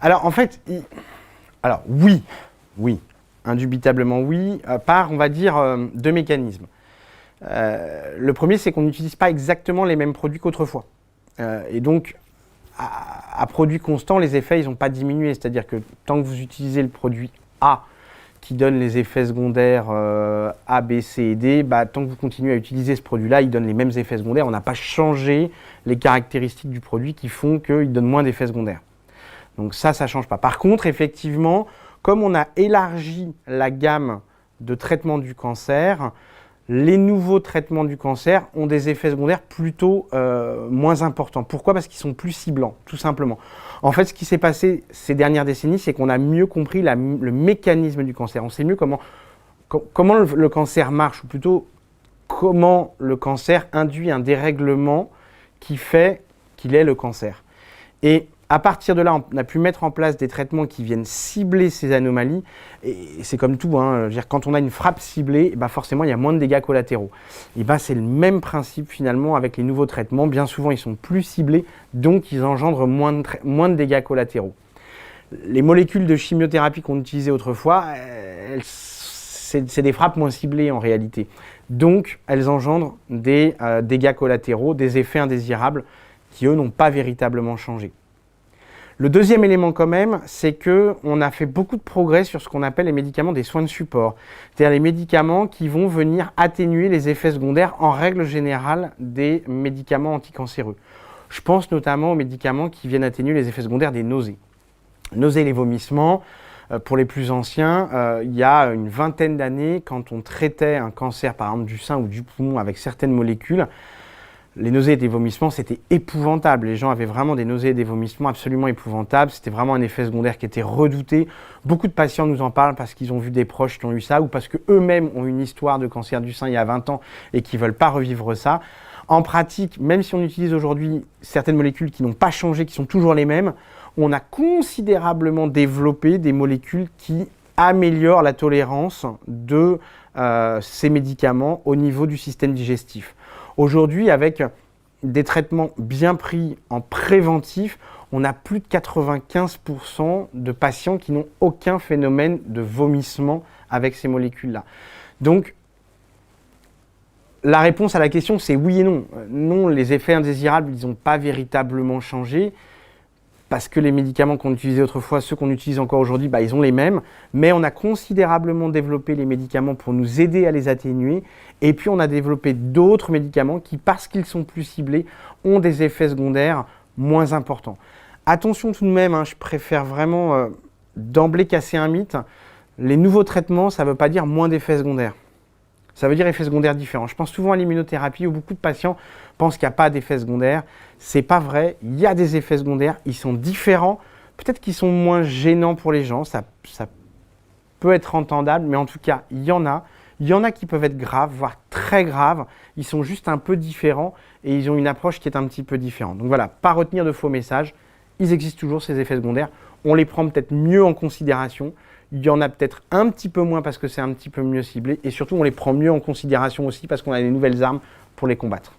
Alors en fait, alors oui, oui, indubitablement oui, par on va dire deux mécanismes. Le premier, c'est qu'on n'utilise pas exactement les mêmes produits qu'autrefois. Et donc, à produit constant, les effets, ils n'ont pas diminué. C'est-à-dire que tant que vous utilisez le produit A, qui donne les effets secondaires A, B, C et D, bah, tant que vous continuez à utiliser ce produit-là, il donne les mêmes effets secondaires. On n'a pas changé les caractéristiques du produit qui font qu'il donne moins d'effets secondaires. Donc ça ne change pas. Par contre, effectivement, comme on a élargi la gamme de traitements du cancer, les nouveaux traitements du cancer ont des effets secondaires plutôt moins importants. Pourquoi? Parce qu'ils sont plus ciblants, tout simplement. En fait, ce qui s'est passé ces dernières décennies, c'est qu'on a mieux compris le mécanisme du cancer. On sait mieux comment le cancer marche, ou plutôt comment le cancer induit un dérèglement qui fait qu'il est le cancer. Et à partir de là, on a pu mettre en place des traitements qui viennent cibler ces anomalies. Et c'est comme tout, hein, je veux dire, quand on a une frappe ciblée, bah forcément, il y a moins de dégâts collatéraux. Et bah, c'est le même principe finalement avec les nouveaux traitements. Bien souvent, ils sont plus ciblés, donc ils engendrent moins de dégâts collatéraux. Les molécules de chimiothérapie qu'on utilisait autrefois, c'est des frappes moins ciblées en réalité. Donc, elles engendrent des dégâts collatéraux, des effets indésirables qui, eux, n'ont pas véritablement changé. Le deuxième élément quand même, c'est qu'on a fait beaucoup de progrès sur ce qu'on appelle les médicaments des soins de support. C'est-à-dire les médicaments qui vont venir atténuer les effets secondaires en règle générale des médicaments anticancéreux. Je pense notamment aux médicaments qui viennent atténuer les effets secondaires des nausées. Nausées et les vomissements, pour les plus anciens, il y a une vingtaine d'années, quand on traitait un cancer par exemple du sein ou du poumon avec certaines molécules, les nausées et des vomissements, c'était épouvantable. Les gens avaient vraiment des nausées et des vomissements absolument épouvantables. C'était vraiment un effet secondaire qui était redouté. Beaucoup de patients nous en parlent parce qu'ils ont vu des proches qui ont eu ça ou parce qu'eux-mêmes ont une histoire de cancer du sein il y a 20 ans et qui ne veulent pas revivre ça. En pratique, même si on utilise aujourd'hui certaines molécules qui n'ont pas changé, qui sont toujours les mêmes, on a considérablement développé des molécules qui améliorent la tolérance de ces médicaments au niveau du système digestif. Aujourd'hui, avec des traitements bien pris en préventif, on a plus de 95% de patients qui n'ont aucun phénomène de vomissement avec ces molécules-là. Donc, la réponse à la question, c'est oui et non. Non, les effets indésirables, ils n'ont pas véritablement changé parce que les médicaments qu'on utilisait autrefois, ceux qu'on utilise encore aujourd'hui, bah, ils ont les mêmes, mais on a considérablement développé les médicaments pour nous aider à les atténuer, et puis on a développé d'autres médicaments qui, parce qu'ils sont plus ciblés, ont des effets secondaires moins importants. Attention tout de même, hein, je préfère vraiment d'emblée casser un mythe, les nouveaux traitements, ça ne veut pas dire moins d'effets secondaires. Ça veut dire effets secondaires différents. Je pense souvent à l'immunothérapie où beaucoup de patients pensent qu'il n'y a pas d'effets secondaires. Ce n'est pas vrai, il y a des effets secondaires, ils sont différents. Peut-être qu'ils sont moins gênants pour les gens, ça peut être entendable, mais en tout cas, il y en a. Il y en a qui peuvent être graves, voire très graves. Ils sont juste un peu différents et ils ont une approche qui est un petit peu différente. Donc voilà, pas retenir de faux messages. Ils existent toujours, ces effets secondaires. On les prend peut-être mieux en considération. Il y en a peut-être un petit peu moins parce que c'est un petit peu mieux ciblé. Et surtout, on les prend mieux en considération aussi parce qu'on a des nouvelles armes pour les combattre.